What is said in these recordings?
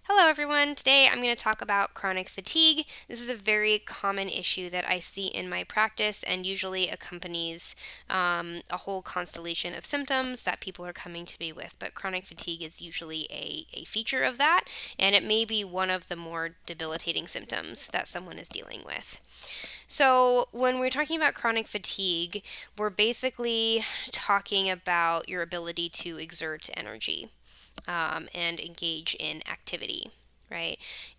Hello, everyone. Today I'm going to talk about chronic fatigue. This is a very common issue that I see in my practice and usually accompanies a whole constellation of symptoms that people are coming to me with. But chronic fatigue is usually a feature of that, and it may be one of the more debilitating symptoms that someone is dealing with. So, when we're talking about chronic fatigue, we're basically talking about your ability to exert energy and engage in activity, right?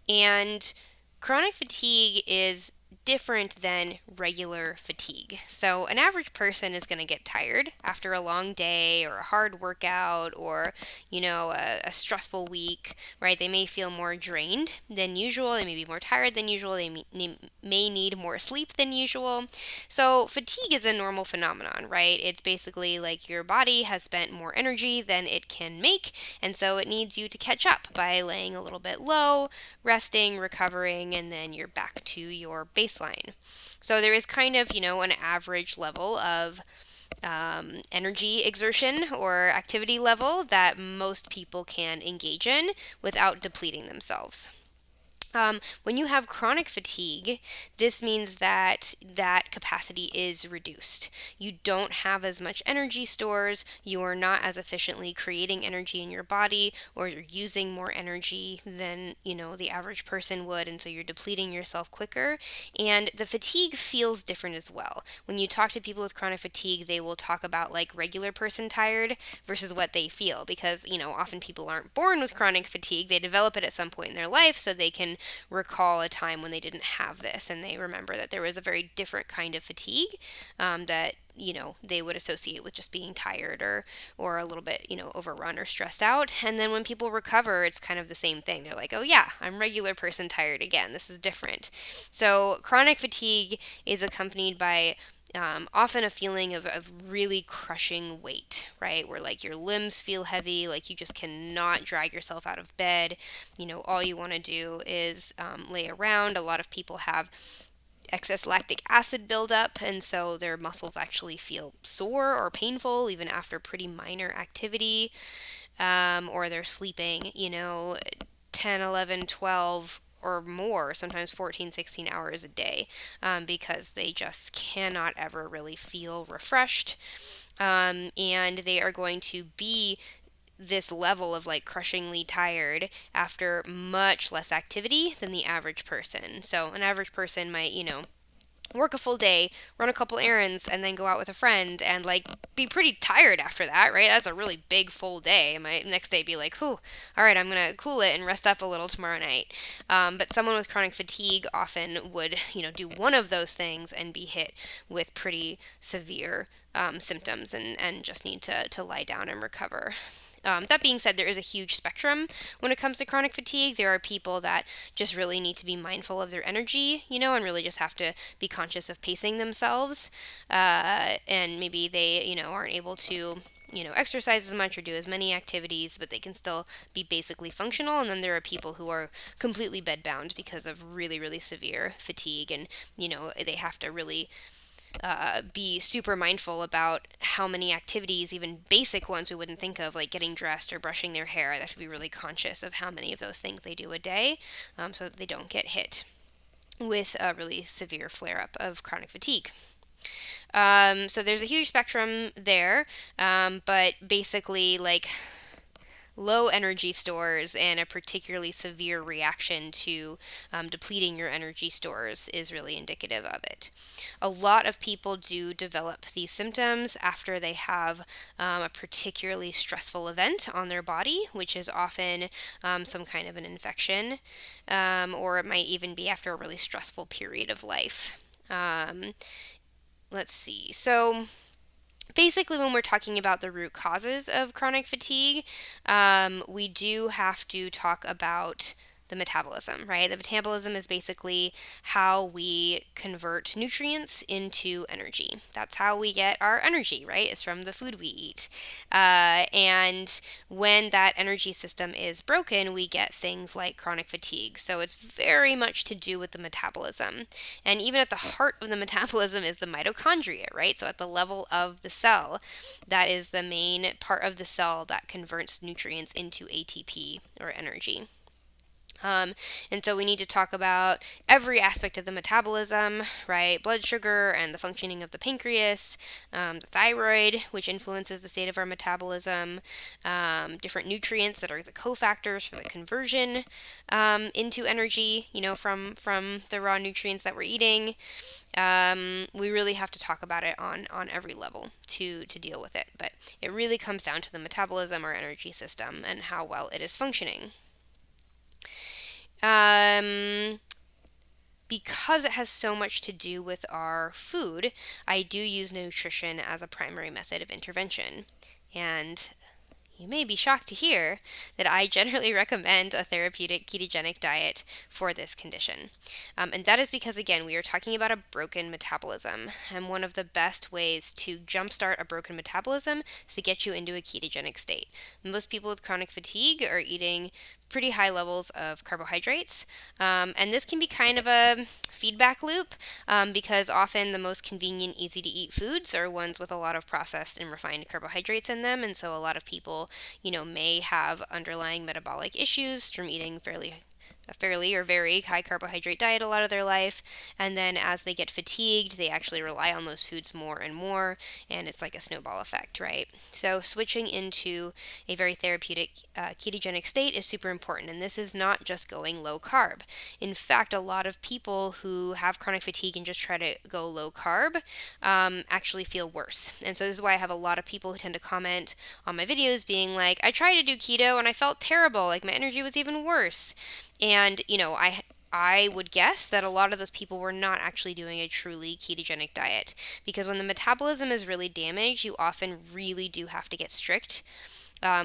And chronic fatigue is different than regular fatigue. So, an average person is going to get tired after a long day or a hard workout or, a stressful week, right? They may feel more drained than usual. They may be more tired than usual. They may need more sleep than usual. So, fatigue is a normal phenomenon, right? It's basically like your body has spent more energy than it can make, and so it needs you to catch up by laying a little bit low, resting, recovering, and then you're back to your baseline. So there is kind of, an average level of energy exertion or activity level that most people can engage in without depleting themselves. When you have chronic fatigue, this means that that capacity is reduced. You don't have as much energy stores, you are not as efficiently creating energy in your body, or you're using more energy than, the average person would, and so you're depleting yourself quicker. And the fatigue feels different as well. When you talk to people with chronic fatigue, they will talk about like regular person tired versus what they feel because, often people aren't born with chronic fatigue. They develop it at some point in their life so they can recall a time when they didn't have this and they remember that there was a very different kind of fatigue that they would associate with just being tired or a little bit overrun or stressed out. And then when people recover, it's kind of the same thing. They're like, oh yeah, I'm regular person tired again, this is different. So chronic fatigue is accompanied by often a feeling of really crushing weight, right? Where like your limbs feel heavy, like you just cannot drag yourself out of bed. All you want to do is lay around. A lot of people have excess lactic acid buildup, and so their muscles actually feel sore or painful even after pretty minor activity, or they're sleeping, 10, 11, 12 or more, sometimes 14, 16 hours a day, because they just cannot ever really feel refreshed. And they are going to be this level of like crushingly tired after much less activity than the average person. So an average person might, work a full day, run a couple errands, and then go out with a friend and like be pretty tired after that, right? That's a really big full day. And my next day be like, whew, all right, I'm gonna cool it and rest up a little tomorrow night. But someone with chronic fatigue often would, do one of those things and be hit with pretty severe symptoms and just need to lie down and recover. That being said, there is a huge spectrum when it comes to chronic fatigue. There are people that just really need to be mindful of their energy, and really just have to be conscious of pacing themselves. And maybe they, aren't able to, exercise as much or do as many activities, but they can still be basically functional. And then there are people who are completely bedbound because of really, really severe fatigue, and, they have to really be super mindful about how many activities, even basic ones we wouldn't think of, like getting dressed or brushing their hair. They have to be really conscious of how many of those things they do a day, so that they don't get hit with a really severe flare up of chronic fatigue. So there's a huge spectrum there, but basically, like low energy stores and a particularly severe reaction to depleting your energy stores is really indicative of it. A lot of people do develop these symptoms after they have a particularly stressful event on their body, which is often some kind of an infection, or it might even be after a really stressful period of life. Let's see. So, basically, when we're talking about the root causes of chronic fatigue, we do have to talk about the metabolism, right? The metabolism is basically how we convert nutrients into energy. That's how we get our energy, right? It's from the food we eat. And when that energy system is broken, we get things like chronic fatigue. So it's very much to do with the metabolism. And even at the heart of the metabolism is the mitochondria, right? So at the level of the cell, that is the main part of the cell that converts nutrients into ATP or energy. Um, and so we need to talk about every aspect of the metabolism, right? Blood sugar and the functioning of the pancreas, the thyroid, which influences the state of our metabolism, different nutrients that are the cofactors for the conversion into energy, from the raw nutrients that we're eating. We really have to talk about it on every level to deal with it. But it really comes down to the metabolism, our energy system, and how well it is functioning. Um, because it has so much to do with our food, I do use nutrition as a primary method of intervention. And you may be shocked to hear that I generally recommend a therapeutic ketogenic diet for this condition. And that is because, again, we are talking about a broken metabolism. And one of the best ways to jumpstart a broken metabolism is to get you into a ketogenic state. Most people with chronic fatigue are eating pretty high levels of carbohydrates. And this can be kind of a feedback loop because often the most convenient, easy to eat foods are ones with a lot of processed and refined carbohydrates in them. And so a lot of people, may have underlying metabolic issues from eating a fairly or very high carbohydrate diet a lot of their life, and then as they get fatigued they actually rely on those foods more and more, and it's like a snowball effect, right? So switching into a very therapeutic ketogenic state is super important, and this is not just going low carb. In fact, a lot of people who have chronic fatigue and just try to go low carb actually feel worse. And so this is why I have a lot of people who tend to comment on my videos being like, I tried to do keto and I felt terrible, like my energy was even worse. And, I would guess that a lot of those people were not actually doing a truly ketogenic diet, because when the metabolism is really damaged, you often really do have to get strict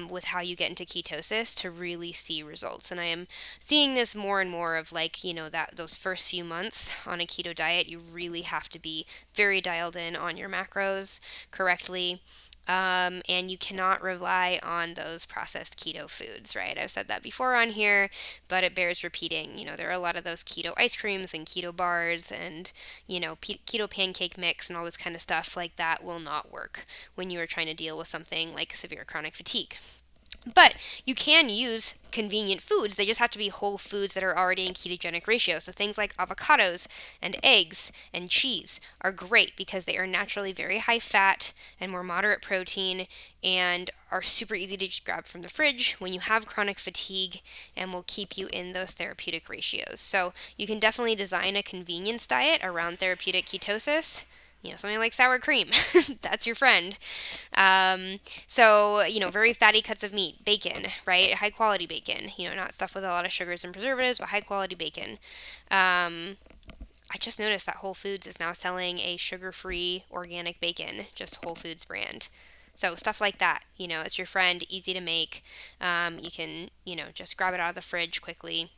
with how you get into ketosis to really see results. And I am seeing this more and more of that those first few months on a keto diet, you really have to be very dialed in on your macros correctly. And you cannot rely on those processed keto foods, right? I've said that before on here, but it bears repeating. There are a lot of those keto ice creams and keto bars and, keto pancake mix and all this kind of stuff like that will not work when you are trying to deal with something like severe chronic fatigue. But you can use convenient foods. They just have to be whole foods that are already in ketogenic ratio. So things like avocados and eggs and cheese are great because they are naturally very high fat and more moderate protein and are super easy to just grab from the fridge when you have chronic fatigue and will keep you in those therapeutic ratios. So you can definitely design a convenience diet around therapeutic ketosis. Something like sour cream. That's your friend. So, very fatty cuts of meat, bacon, right? High quality bacon, not stuff with a lot of sugars and preservatives, but high quality bacon. I just noticed that Whole Foods is now selling a sugar-free organic bacon, just Whole Foods brand. So stuff like that, it's your friend, easy to make. You can, just grab it out of the fridge quickly.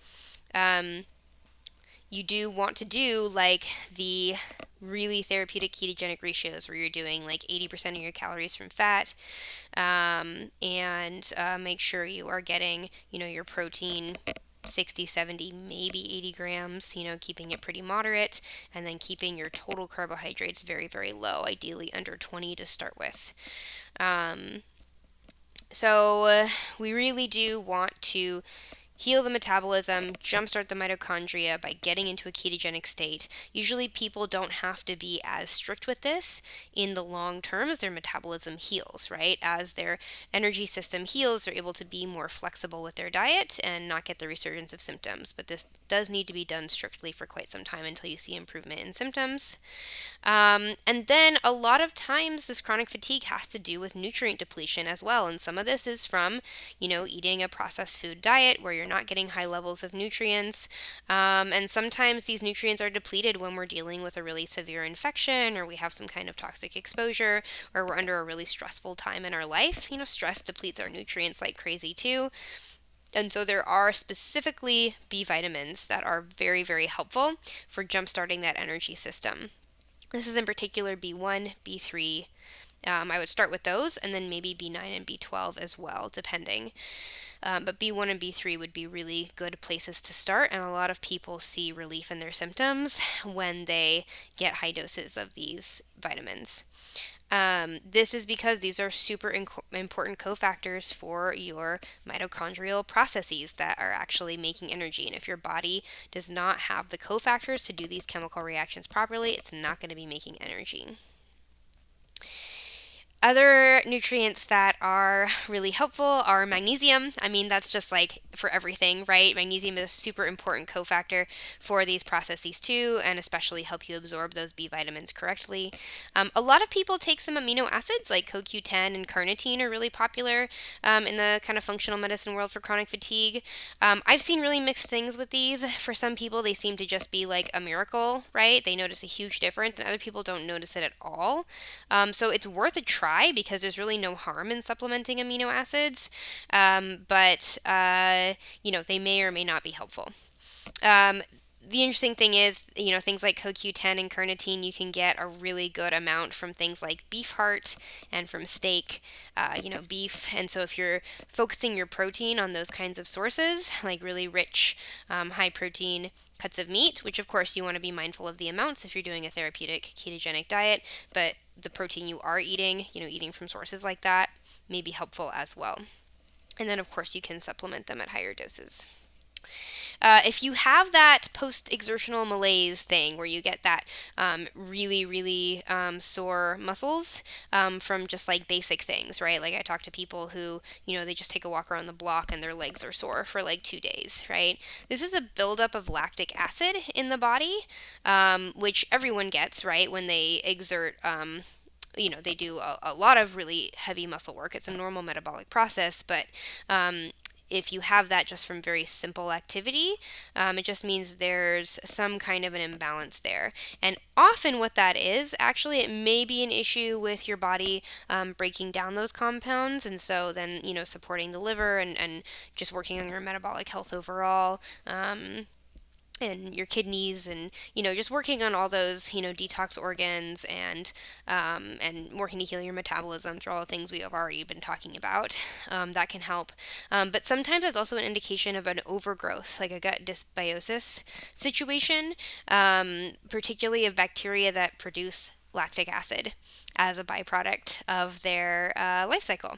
You do want to do like the really therapeutic ketogenic ratios where you're doing like 80% of your calories from fat, and make sure you are getting, your protein 60, 70, maybe 80 grams, keeping it pretty moderate, and then keeping your total carbohydrates very, very low, ideally under 20 to start with. So we really do want to heal the metabolism, jumpstart the mitochondria by getting into a ketogenic state. Usually people don't have to be as strict with this in the long term as their metabolism heals, right? As their energy system heals, they're able to be more flexible with their diet and not get the resurgence of symptoms. But this does need to be done strictly for quite some time until you see improvement in symptoms. And then a lot of times this chronic fatigue has to do with nutrient depletion as well. And some of this is from, eating a processed food diet where you're not getting high levels of nutrients. And sometimes these nutrients are depleted when we're dealing with a really severe infection, or we have some kind of toxic exposure, or we're under a really stressful time in our life. Stress depletes our nutrients like crazy too. And so there are specifically B vitamins that are very, very helpful for jumpstarting that energy system. This is in particular B1, B3. I would start with those, and then maybe B9 and B12 as well, depending. But B1 and B3 would be really good places to start, and a lot of people see relief in their symptoms when they get high doses of these vitamins. This is because these are super important cofactors for your mitochondrial processes that are actually making energy. And if your body does not have the cofactors to do these chemical reactions properly, it's not going to be making energy. Other nutrients that are really helpful are magnesium. I mean, that's just like for everything, right? Magnesium is a super important cofactor for these processes too, and especially help you absorb those B vitamins correctly. A lot of people take some amino acids like CoQ10 and carnitine are really popular in the kind of functional medicine world for chronic fatigue. I've seen really mixed things with these. For some people, they seem to just be like a miracle, right? They notice a huge difference, and other people don't notice it at all. So it's worth a try because there's really no harm in supplementing amino acids, but they may or may not be helpful. Um, the interesting thing is, things like CoQ10 and carnitine, you can get a really good amount from things like beef heart and from steak, beef. And so if you're focusing your protein on those kinds of sources, like really rich, high protein cuts of meat, which of course you want to be mindful of the amounts if you're doing a therapeutic ketogenic diet, but the protein you are eating, eating from sources like that may be helpful as well. And then of course you can supplement them at higher doses. If you have that post-exertional malaise thing where you get that really, really sore muscles from just like basic things, right? Like I talk to people who, they just take a walk around the block and their legs are sore for like 2 days, right? This is a buildup of lactic acid in the body, which everyone gets, right, when they exert they do a lot of really heavy muscle work. It's a normal metabolic process, but if you have that just from very simple activity, it just means there's some kind of an imbalance there. And often what that is, actually, it may be an issue with your body breaking down those compounds, and so then, supporting the liver and just working on your metabolic health overall. And your kidneys and just working on all those detox organs and working to heal your metabolism through all the things we have already been talking about. That can help, but sometimes it's also an indication of an overgrowth, like a gut dysbiosis situation, particularly of bacteria that produce lactic acid as a byproduct of their life cycle.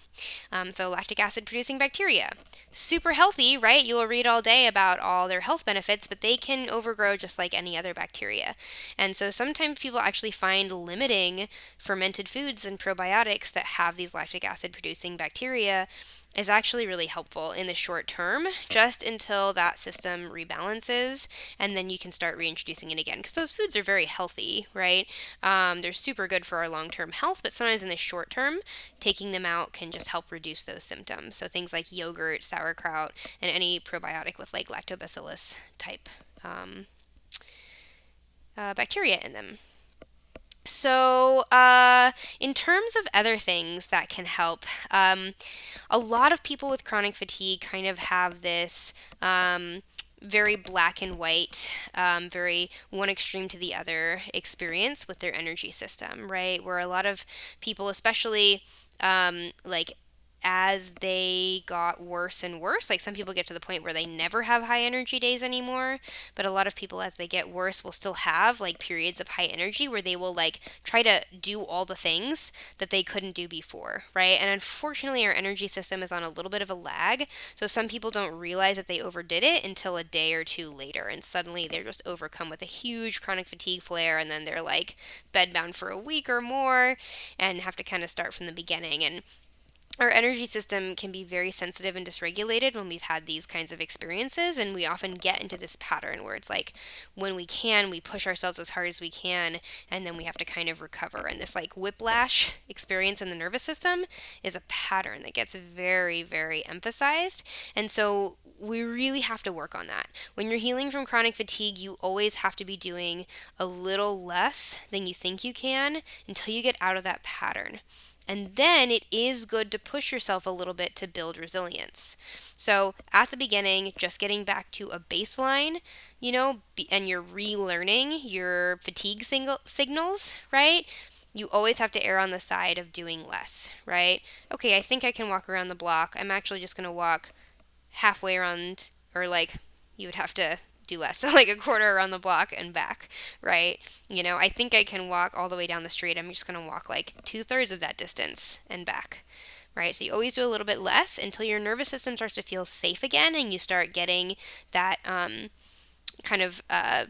So lactic acid producing bacteria, super healthy, right? You'll read all day about all their health benefits, but they can overgrow just like any other bacteria. And so sometimes people actually find limiting fermented foods and probiotics that have these lactic acid producing bacteria is actually really helpful in the short term, just until that system rebalances, and then you can start reintroducing it again. Because those foods are very healthy, right? They're super good for our long-term health, but sometimes in the short term, taking them out can just help reduce those symptoms. So things like yogurt, sauerkraut, and any probiotic with like lactobacillus type bacteria in them. So, in terms of other things that can help, a lot of people with chronic fatigue kind of have this very black and white, very one extreme to the other experience with their energy system, right? Where a lot of people, especially like as they got worse and worse, like some people get to the point where they never have high energy days anymore, but a lot of people as they get worse will still have like periods of high energy where they will like try to do all the things that they couldn't do before, right? And unfortunately our energy system is on a little bit of a lag, so some people don't realize that they overdid it until a day or two later, and suddenly they're just overcome with a huge chronic fatigue flare, and then they're like bedbound for a week or more and have to kind of start from the beginning. And our energy system can be very sensitive and dysregulated when we've had these kinds of experiences, and we often get into this pattern where it's like when we can, we push ourselves as hard as we can, and then we have to kind of recover. And this like whiplash experience in the nervous system is a pattern that gets very, very emphasized, and so we really have to work on that. When you're healing from chronic fatigue, you always have to be doing a little less than you think you can until you get out of that pattern. And then it is good to push yourself a little bit to build resilience. So at the beginning, just getting back to a baseline, and you're relearning your fatigue signals, right? You always have to err on the side of doing less, right? Okay, I think I can walk around the block. I'm actually just going to walk halfway around, or like you would have to do less. So like a quarter around the block and back, right? I think I can walk all the way down the street. I'm just going to walk like 2/3 of that distance and back, right? So you always do a little bit less until your nervous system starts to feel safe again and you start getting that kind of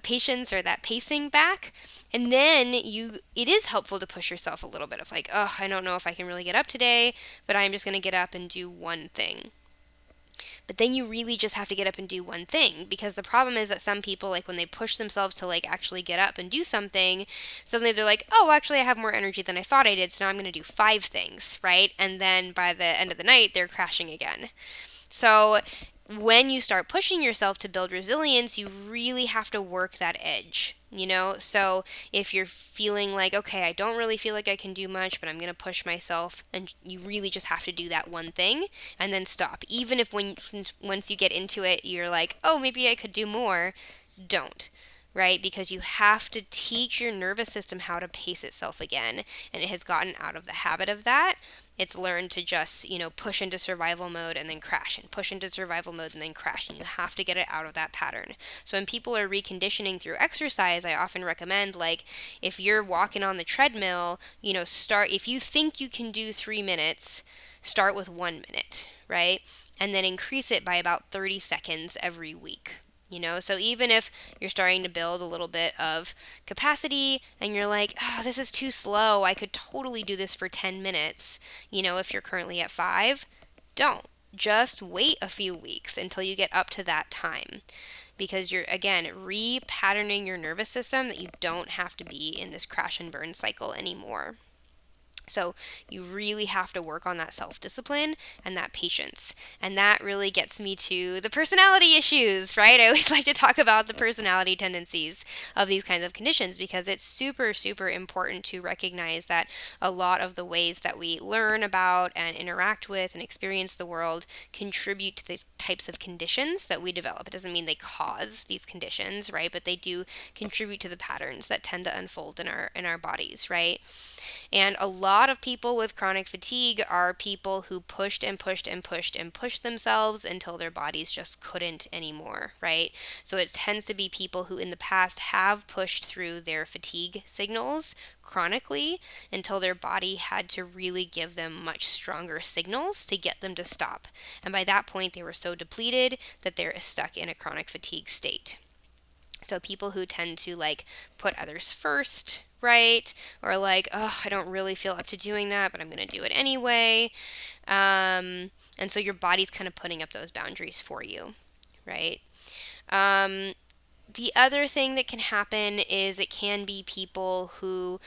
patience or that pacing back. And then it is helpful to push yourself a little bit of like, oh, I don't know if I can really get up today, but I'm just going to get up and do one thing. But then you really just have to get up and do one thing, because the problem is that some people, like when they push themselves to like actually get up and do something, suddenly they're like, oh, actually I have more energy than I thought I did, so now I'm going to do 5 things, right? And then by the end of the night, they're crashing again. So when you start pushing yourself to build resilience, you really have to work that edge. So if you're feeling like, okay, I don't really feel like I can do much, but I'm going to push myself, and you really just have to do that one thing and then stop. Even if once you get into it, you're like, oh, maybe I could do more, don't. Right? Because you have to teach your nervous system how to pace itself again. And it has gotten out of the habit of that. It's learned to just, push into survival mode and then crash, and push into survival mode and then crash. And you have to get it out of that pattern. So when people are reconditioning through exercise, I often recommend, like, if you're walking on the treadmill, if you think you can do 3 minutes, start with 1 minute, right? And then increase it by about 30 seconds every week. So even if you're starting to build a little bit of capacity and you're like, oh, this is too slow, I could totally do this for 10 minutes, if you're currently at 5, don't. Just wait a few weeks until you get up to that time, because you're, again, repatterning your nervous system that you don't have to be in this crash and burn cycle anymore. So you really have to work on that self-discipline and that patience. And that really gets me to the personality issues, right? I always like to talk about the personality tendencies of these kinds of conditions, because it's super, super important to recognize that a lot of the ways that we learn about and interact with and experience the world contribute to the types of conditions that we develop. It doesn't mean they cause these conditions, right? But they do contribute to the patterns that tend to unfold in our bodies, right? And a lot of people with chronic fatigue are people who pushed and pushed and pushed and pushed themselves until their bodies just couldn't anymore, right? So it tends to be people who in the past have pushed through their fatigue signals chronically until their body had to really give them much stronger signals to get them to stop. And by that point, they were so depleted that they're stuck in a chronic fatigue state. So people who tend to like put others first, right? Or like, oh, I don't really feel up to doing that, but I'm going to do it anyway. And so your body's kind of putting up those boundaries for you, right? The other thing that can happen is it can be people who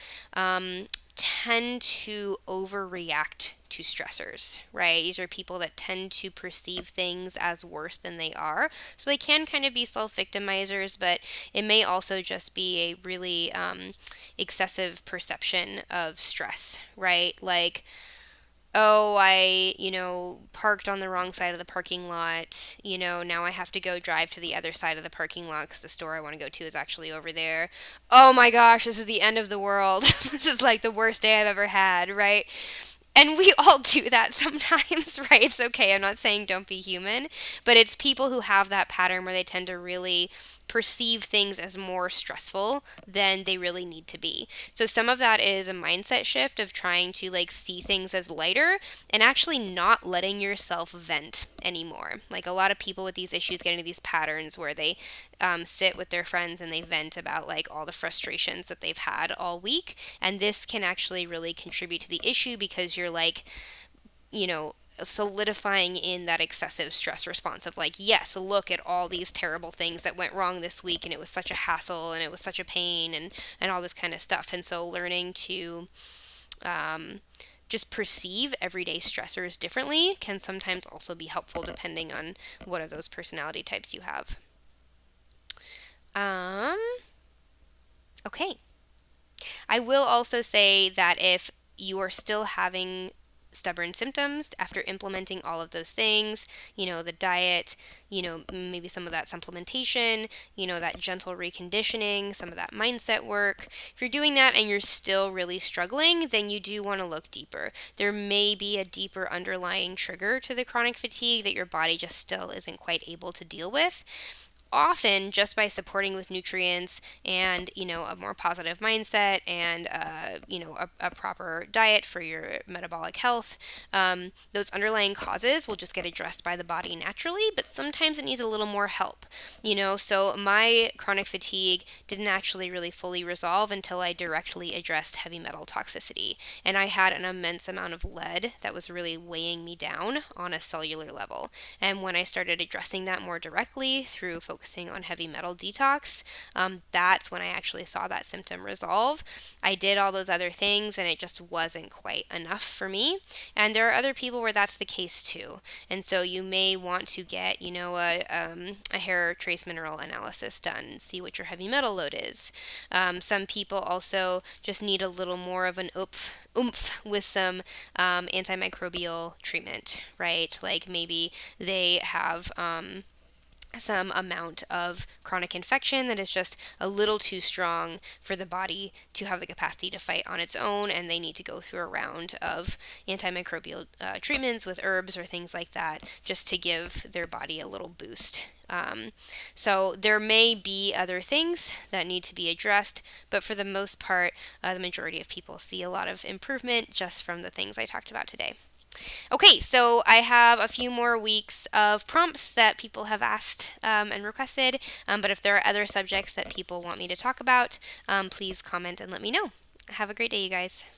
tend to overreact to stressors, right? These are people that tend to perceive things as worse than they are. So they can kind of be self-victimizers, but it may also just be a really excessive perception of stress, right? Like, oh, I, parked on the wrong side of the parking lot. Now I have to go drive to the other side of the parking lot because the store I want to go to is actually over there. Oh my gosh, this is the end of the world. This is like the worst day I've ever had, right? And we all do that sometimes, right? It's okay. I'm not saying don't be human, but it's people who have that pattern where they tend to really perceive things as more stressful than they really need to be. So some of that is a mindset shift of trying to like see things as lighter and actually not letting yourself vent anymore. Like a lot of people with these issues get into these patterns where they sit with their friends and they vent about like all the frustrations that they've had all week. And this can actually really contribute to the issue because you're like, solidifying in that excessive stress response of like, yes, look at all these terrible things that went wrong this week and it was such a hassle and it was such a pain and all this kind of stuff. And so learning to just perceive everyday stressors differently can sometimes also be helpful depending on what of those personality types you have. Okay. I will also say that if you are still having stubborn symptoms after implementing all of those things, the diet, maybe some of that supplementation, that gentle reconditioning, some of that mindset work. If you're doing that and you're still really struggling, then you do want to look deeper. There may be a deeper underlying trigger to the chronic fatigue that your body just still isn't quite able to deal with. often, just by supporting with nutrients and, a more positive mindset and, a proper diet for your metabolic health, those underlying causes will just get addressed by the body naturally, but sometimes it needs a little more help. So my chronic fatigue didn't actually really fully resolve until I directly addressed heavy metal toxicity. And I had an immense amount of lead that was really weighing me down on a cellular level. And when I started addressing that more directly through focusing on heavy metal detox, that's when I actually saw that symptom resolve. I did all those other things and it just wasn't quite enough for me. And there are other people where that's the case too. And so you may want to get, a hair trace mineral analysis done, see what your heavy metal load is. Some people also just need a little more of an oomph with some antimicrobial treatment, right? Like maybe they have some amount of chronic infection that is just a little too strong for the body to have the capacity to fight on its own, and they need to go through a round of antimicrobial treatments with herbs or things like that just to give their body a little boost. So there may be other things that need to be addressed, but for the most part, the majority of people see a lot of improvement just from the things I talked about today. Okay, so I have a few more weeks of prompts that people have asked and requested, but if there are other subjects that people want me to talk about, please comment and let me know. Have a great day, you guys.